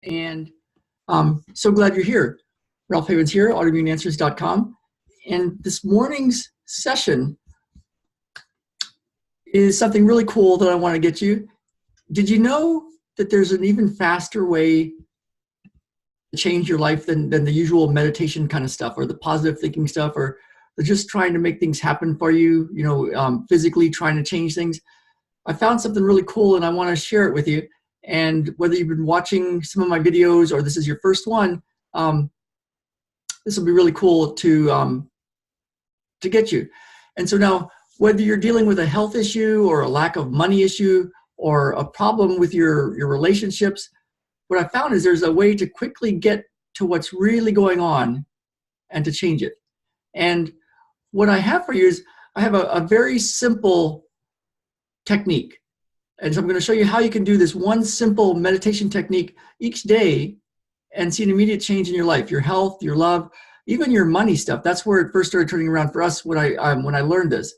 And so glad you're here. Ralph Havens here, autoimmuneanswers.com. And this morning's session is something really cool that I want to get you. Did you know that there's an even faster way to change your life than the usual meditation kind of stuff, or the positive thinking stuff, or just trying to make things happen for you, physically trying to change things? I found something really cool and I want to share it with you. And whether you've been watching some of my videos or this is your first one, this will be really cool to get you. And so now, whether you're dealing with a health issue or a lack of money issue or a problem with your relationships, what I found is there's a way to quickly get to what's really going on and to change it. And what I have for you is I have a very simple technique. And so I'm going to show you how you can do this one simple meditation technique each day and see an immediate change in your life, your health, your love, even your money stuff. That's where it first started turning around for us when I learned this.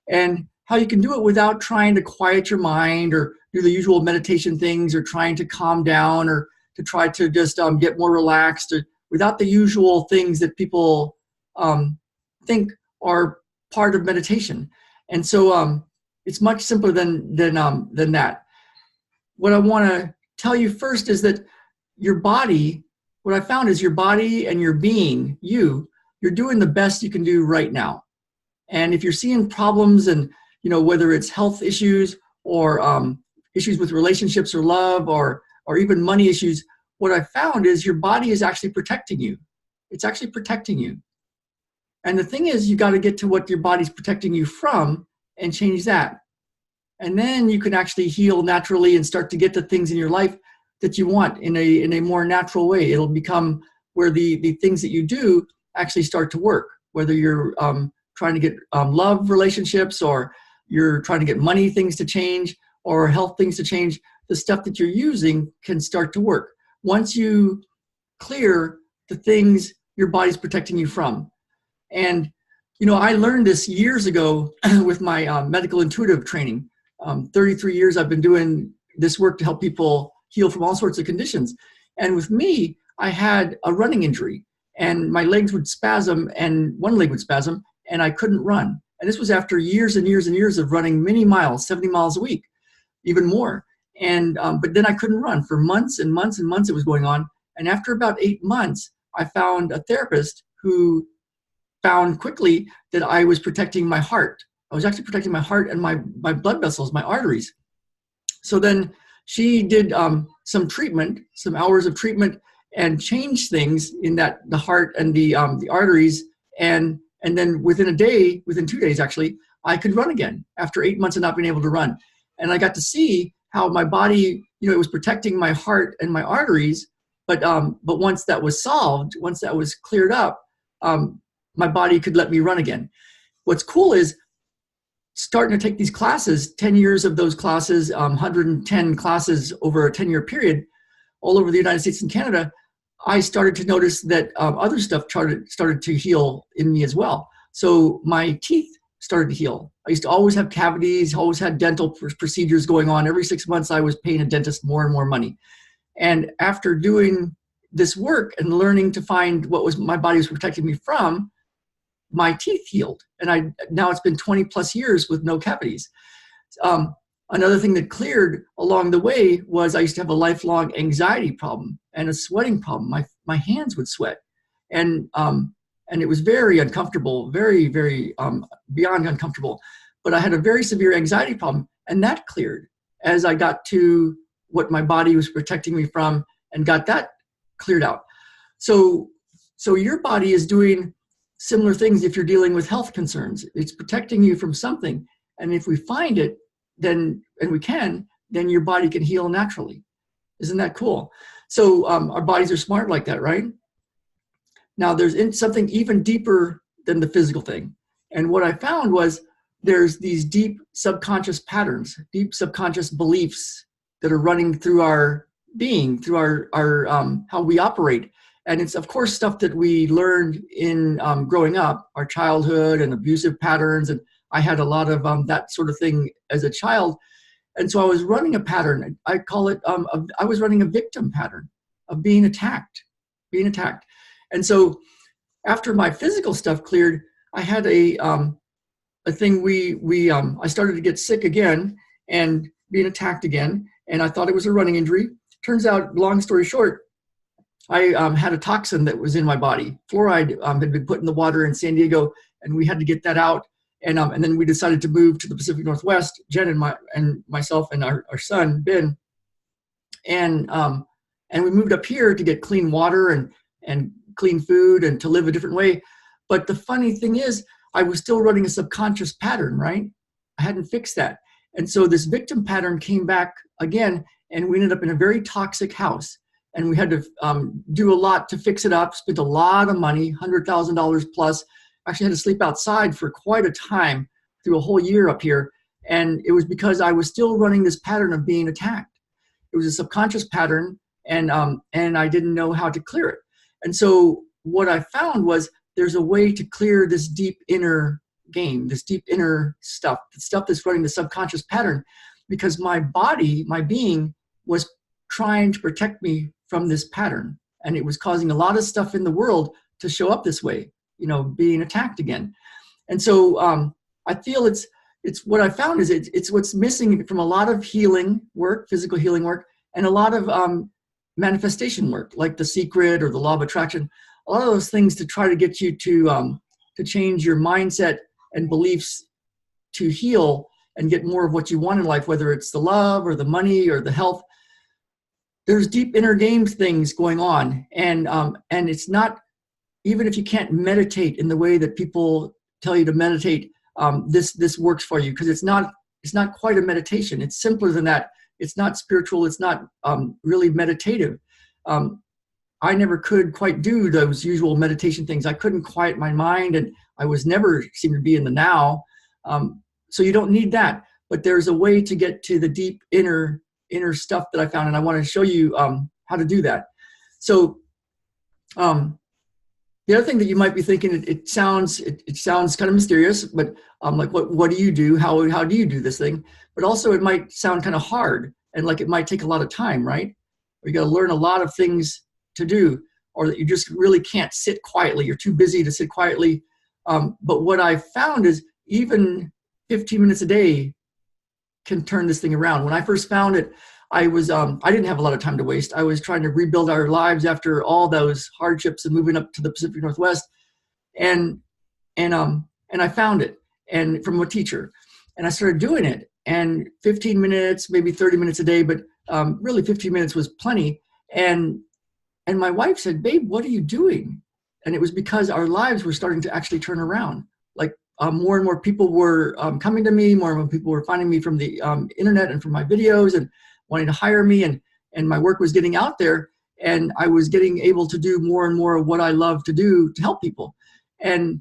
And how you can do it without trying to quiet your mind or do the usual meditation things or trying to calm down or to try to just get more relaxed, or without the usual things that people think are part of meditation. And so it's much simpler than that. What I want to tell you first is that your body, what I found is your body and your being, you're doing the best you can do right now. And if you're seeing problems and, whether it's health issues or issues with relationships or love or even money issues, what I found is your body is actually protecting you. It's actually protecting you. And the thing is, you got to get to what your body's protecting you from and change that. And then you can actually heal naturally and start to get the things in your life that you want in a more natural way. It'll become where the things that you do actually start to work, whether you're trying to get love relationships or you're trying to get money things to change or health things to change. The stuff that you're using can start to work once you clear the things your body's protecting you from. And I learned this years ago with my medical intuitive training. 33 years I've been doing this work to help people heal from all sorts of conditions. And with me, I had a running injury and my legs would spasm and one leg would spasm and I couldn't run. And this was after years and years and years of running many miles, 70 miles a week, even more. And but then I couldn't run for months and months and months. It was going on. And after about 8 months, I found a therapist who found quickly that I was protecting my heart. I was actually protecting my heart and my blood vessels, my arteries. So then she did some treatment, some hours of treatment, and changed things in that the heart and the arteries. And then within 2 days actually, I could run again after 8 months of not being able to run. And I got to see how my body, it was protecting my heart and my arteries. But once that was solved, once that was cleared up, my body could let me run again. What's cool is starting to take these classes, 10 years of those classes, 110 classes over a 10-year period, all over the United States and Canada, I started to notice that other stuff started to heal in me as well. So my teeth started to heal. I used to always have cavities, always had dental procedures going on. Every 6 months, I was paying a dentist more and more money. And after doing this work and learning to find what was my body was protecting me from, my teeth healed. And now it's been 20 plus years with no cavities. Another thing that cleared along the way was I used to have a lifelong anxiety problem and a sweating problem. My hands would sweat. And it was very uncomfortable, very, very beyond uncomfortable. But I had a very severe anxiety problem, and that cleared as I got to what my body was protecting me from and got that cleared out. So your body is doing similar things if you're dealing with health concerns. It's protecting you from something. And if we find it, then your body can heal naturally. Isn't that cool? So our bodies are smart like that, right? Now there's something even deeper than the physical thing. And what I found was there's these deep subconscious patterns, deep subconscious beliefs that are running through our being, through our how we operate. And it's, of course, stuff that we learned in growing up, our childhood and abusive patterns. And I had a lot of that sort of thing as a child. And so I was running a pattern. I call it, I was running a victim pattern. of being attacked, And so after my physical stuff cleared, I had a thing I started to get sick again and being attacked again. And I thought it was a running injury. Turns out, long story short, I had a toxin that was in my body. Fluoride had been put in the water in San Diego, and we had to get that out. And then we decided to move to the Pacific Northwest, Jen and myself and our son, Ben. And we moved up here to get clean water and clean food and to live a different way. But the funny thing is, I was still running a subconscious pattern, right? I hadn't fixed that. And so this victim pattern came back again, and we ended up in a very toxic house. And we had to do a lot to fix it up, spent a lot of money, $100,000 plus. Actually had to sleep outside for quite a time through a whole year up here. And it was because I was still running this pattern of being attacked. It was a subconscious pattern, and I didn't know how to clear it. And so what I found was there's a way to clear this deep inner game, this deep inner stuff, the stuff that's running the subconscious pattern, because my body, my being, was trying to protect me from this pattern. And it was causing a lot of stuff in the world to show up this way, being attacked again. And so I feel it's what I found is it's what's missing from a lot of healing work, physical healing work, and a lot of manifestation work, like The Secret or the Law of Attraction. A lot of those things to try to get you to change your mindset and beliefs to heal and get more of what you want in life, whether it's the love or the money or the health. There's deep inner game things going on, and it's not, even if you can't meditate in the way that people tell you to meditate, this works for you, because it's not quite a meditation. It's simpler than that. It's not spiritual. It's not really meditative. I never could quite do those usual meditation things. I couldn't quiet my mind, and I was never seemed to be in the now. So you don't need that, but there's a way to get to the deep inner stuff that I found, and I want to show you how to do that. So the other thing that you might be thinking, it sounds kind of mysterious, but like what do you do? How do you do this thing? But also it might sound kind of hard, and like it might take a lot of time, right? Or you got to learn a lot of things to do, or that you just really can't sit quietly. You're too busy to sit quietly. But what I found is even 15 minutes a day can turn this thing around. When I first found it, I didn't have a lot of time to waste. I was trying to rebuild our lives after all those hardships and moving up to the Pacific Northwest, and I found it, and from a teacher, and I started doing it. And 15 minutes, maybe 30 minutes a day, but really 15 minutes was plenty. And my wife said, "Babe, what are you doing?" And it was because our lives were starting to actually turn around. Like more and more people were coming to me, more and more people were finding me from the internet and from my videos and wanting to hire me, and my work was getting out there, and I was getting able to do more and more of what I love to do to help people. And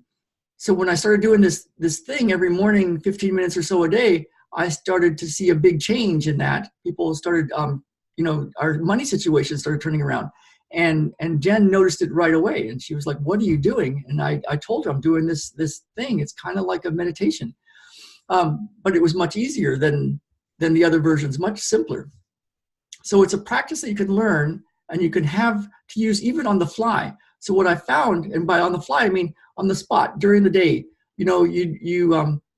so when I started doing this thing every morning, 15 minutes or so a day, I started to see a big change in that. People started, our money situation started turning around. And Jen noticed it right away, and she was like, "What are you doing?" And I told her, "I'm doing this thing. It's kind of like a meditation." But it was much easier than the other versions, much simpler. So it's a practice that you can learn and you can have to use even on the fly. So what I found, and by on the fly, I mean on the spot during the day, you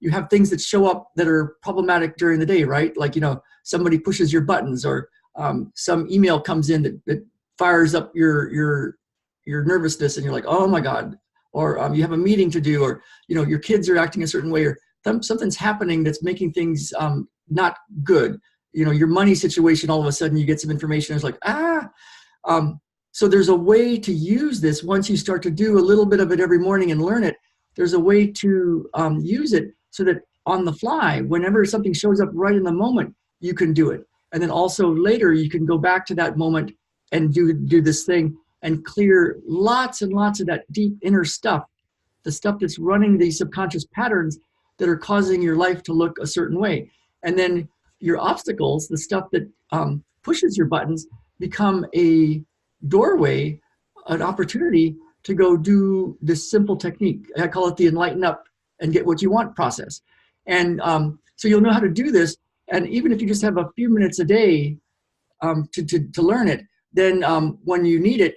have things that show up that are problematic during the day, right? Like, somebody pushes your buttons, or some email comes in that fires up your nervousness, and you're like, "Oh my God," or you have a meeting to do, or, your kids are acting a certain way, or something's happening that's making things not good. Your money situation, all of a sudden you get some information. It's like, so there's a way to use this. Once you start to do a little bit of it every morning and learn it, there's a way to use it so that on the fly, whenever something shows up right in the moment, you can do it. And then also later you can go back to that moment and do this thing and clear lots and lots of that deep inner stuff, the stuff that's running these subconscious patterns that are causing your life to look a certain way. And then your obstacles, the stuff that pushes your buttons, become a doorway, an opportunity to go do this simple technique. I call it the enlighten up and get what you want process. And so you'll know how to do this. And even if you just have a few minutes a day to learn it, then when you need it,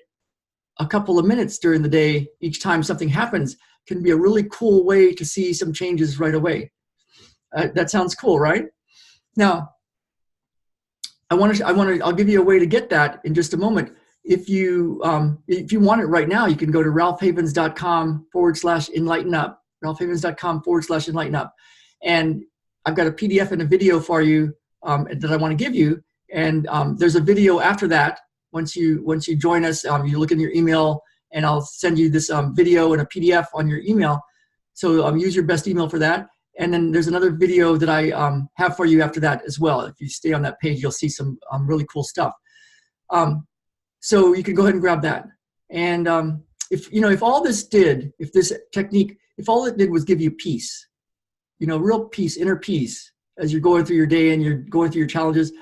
a couple of minutes during the day, each time something happens, can be a really cool way to see some changes right away. That sounds cool, right? Now, I'll give you a way to get that in just a moment. If you want it right now, you can go to ralphhavens.com/enlighten up, ralphhavens.com/enlighten up. And I've got a PDF and a video for you that I want to give you. And there's a video after that. Once you join us, you look in your email, and I'll send you this video and a PDF on your email. So use your best email for that. And then there's another video that I have for you after that as well. If you stay on that page, you'll see some really cool stuff. So you can go ahead and grab that. And if all this did, if this technique, if all it did was give you peace, real peace, inner peace, as you're going through your day and you're going through your challenges,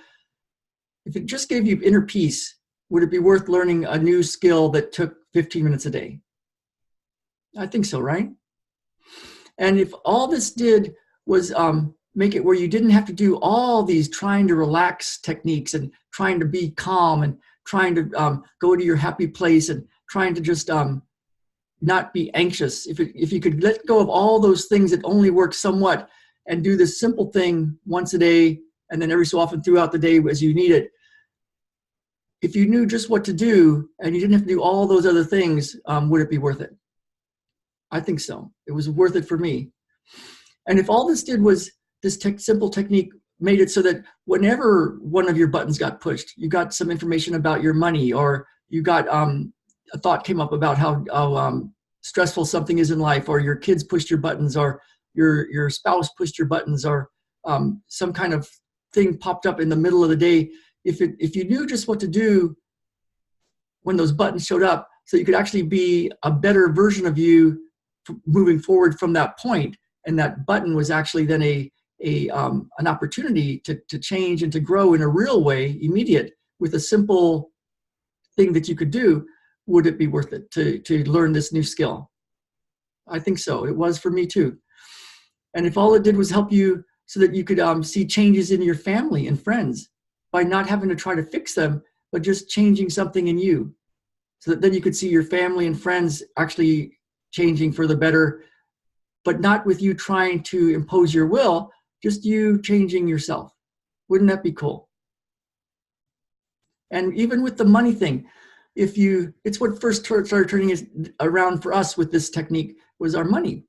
if it just gave you inner peace, would it be worth learning a new skill that took 15 minutes a day? I think so, right? And if all this did was make it where you didn't have to do all these trying to relax techniques and trying to be calm and trying to go to your happy place and trying to just not be anxious. If you could let go of all those things that only work somewhat and do this simple thing once a day and then every so often throughout the day as you need it, if you knew just what to do and you didn't have to do all those other things, would it be worth it? I think so. It was worth it for me. And if all this did was this simple technique made it so that whenever one of your buttons got pushed, you got some information about your money, or you got a thought came up about how stressful something is in life, or your kids pushed your buttons, or your spouse pushed your buttons, or some kind of thing popped up in the middle of the day. If you knew just what to do when those buttons showed up, so you could actually be a better version of you moving forward from that point, and that button was actually then an opportunity to change and to grow in a real way, immediate, with a simple thing that you could do, would it be worth it to learn this new skill? I think so. It was for me too. And if all it did was help you so that you could see changes in your family and friends by not having to try to fix them, but just changing something in you, so that then you could see your family and friends actually changing for the better, but not with you trying to impose your will, just you changing yourself. Wouldn't that be cool? And even with the money thing, it's what first started turning it around for us with this technique was our money.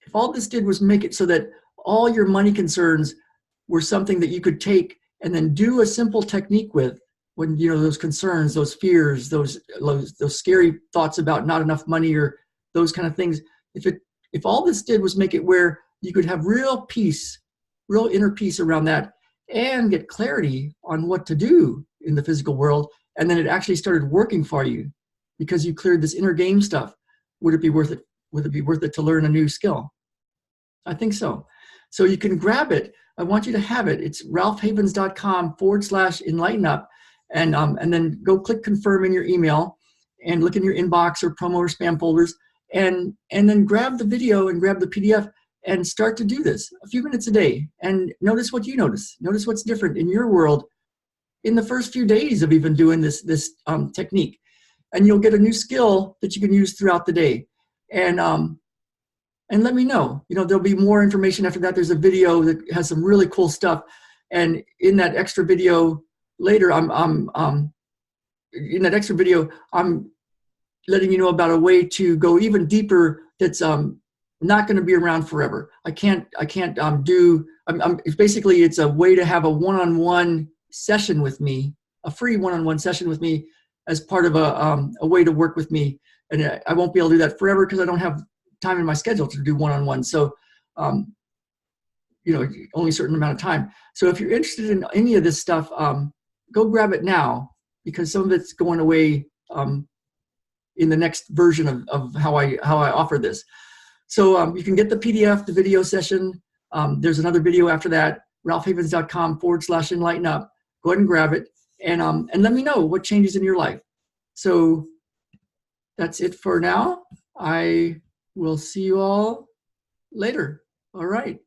If all this did was make it so that all your money concerns were something that you could take and then do a simple technique with, when those concerns, those fears, those scary thoughts about not enough money or those kind of things, if all this did was make it where you could have real peace, real inner peace around that, and get clarity on what to do in the physical world, and then it actually started working for you because you cleared this inner game stuff, would it be worth it? Would it be worth it to learn a new skill? I think so. So you can grab it. I want you to have it. It's ralphhavens.com/enlighten up. And then go click confirm in your email and look in your inbox or promo or spam folders, and then grab the video and grab the PDF and start to do this a few minutes a day, and notice what you notice. Notice what's different in your world in the first few days of even doing this technique. And you'll get a new skill that you can use throughout the day. And let me know. There'll be more information after that. There's a video that has some really cool stuff. And in that extra video later, I'm letting you know about a way to go even deeper that's not going to be around forever. It's a way to have a one-on-one session with me, a free one-on-one session with me as part of a way to work with me. And I won't be able to do that forever because I don't have time in my schedule to do one-on-one. So, only a certain amount of time. So if you're interested in any of this stuff, go grab it now, because some of it's going away in the next version of how I offer this. So you can get the PDF, the video session. There's another video after that, ralphhavens.com/enlighten up. Go ahead and grab it, and let me know what changes in your life. So that's it for now. I will see you all later. All right.